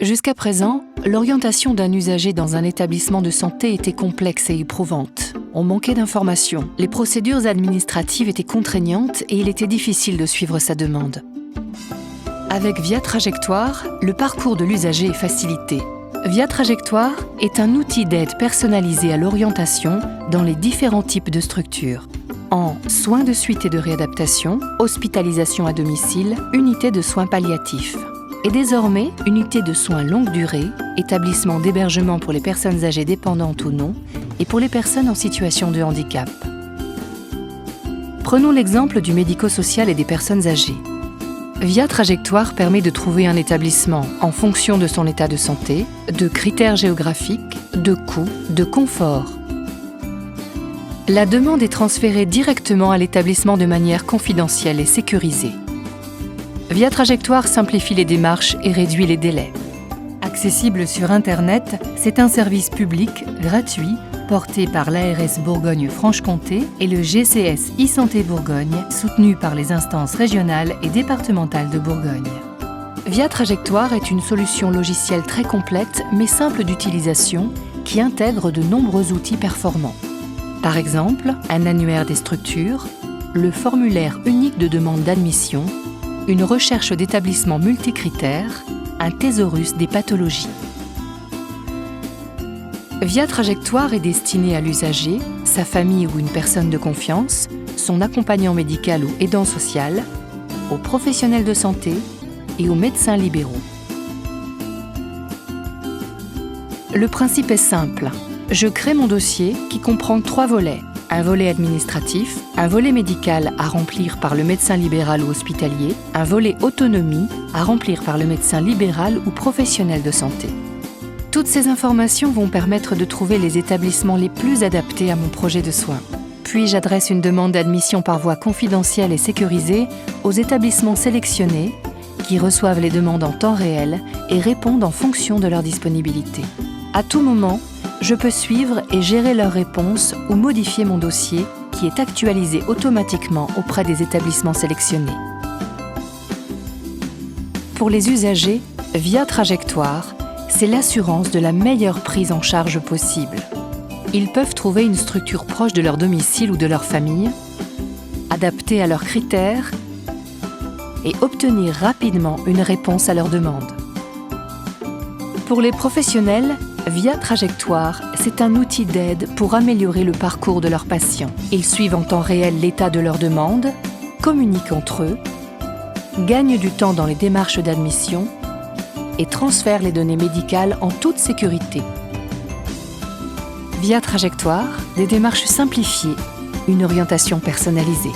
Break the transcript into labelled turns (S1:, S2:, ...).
S1: Jusqu'à présent, l'orientation d'un usager dans un établissement de santé était complexe et éprouvante. On manquait d'informations, les procédures administratives étaient contraignantes et il était difficile de suivre sa demande. Avec Via Trajectoire, le parcours de l'usager est facilité. Via Trajectoire est un outil d'aide personnalisé à l'orientation dans les différents types de structures. En soins de suite et de réadaptation, hospitalisation à domicile, unité de soins palliatifs. Et désormais, unité de soins longue durée, établissement d'hébergement pour les personnes âgées dépendantes ou non, et pour les personnes en situation de handicap. Prenons l'exemple du médico-social et des personnes âgées. Via Trajectoire permet de trouver un établissement en fonction de son état de santé, de critères géographiques, de coûts, de confort. La demande est transférée directement à l'établissement de manière confidentielle et sécurisée. Via Trajectoire simplifie les démarches et réduit les délais. Accessible sur Internet, c'est un service public, gratuit, porté par l'ARS Bourgogne-Franche-Comté et le GCS e-Santé Bourgogne, soutenu par les instances régionales et départementales de Bourgogne. Via Trajectoire est une solution logicielle très complète mais simple d'utilisation qui intègre de nombreux outils performants. Par exemple, un annuaire des structures, le formulaire unique de demande d'admission, une recherche d'établissements multicritères, un thésaurus des pathologies. Via Trajectoire est destiné à l'usager, sa famille ou une personne de confiance, son accompagnant médical ou aidant social, aux professionnels de santé et aux médecins libéraux. Le principe est simple. Je crée mon dossier qui comprend 3 volets. Un volet administratif, un volet médical à remplir par le médecin libéral ou hospitalier, un volet autonomie à remplir par le médecin libéral ou professionnel de santé. Toutes ces informations vont permettre de trouver les établissements les plus adaptés à mon projet de soins. Puis j'adresse une demande d'admission par voie confidentielle et sécurisée aux établissements sélectionnés qui reçoivent les demandes en temps réel et répondent en fonction de leur disponibilité. À tout moment, je peux suivre et gérer leurs réponses ou modifier mon dossier qui est actualisé automatiquement auprès des établissements sélectionnés. Pour les usagers, Via Trajectoire, c'est l'assurance de la meilleure prise en charge possible. Ils peuvent trouver une structure proche de leur domicile ou de leur famille, adaptée à leurs critères et obtenir rapidement une réponse à leurs demandes. Pour les professionnels, Via Trajectoire, c'est un outil d'aide pour améliorer le parcours de leurs patients. Ils suivent en temps réel l'état de leurs demandes, communiquent entre eux, gagnent du temps dans les démarches d'admission et transfèrent les données médicales en toute sécurité. Via Trajectoire, des démarches simplifiées, une orientation personnalisée.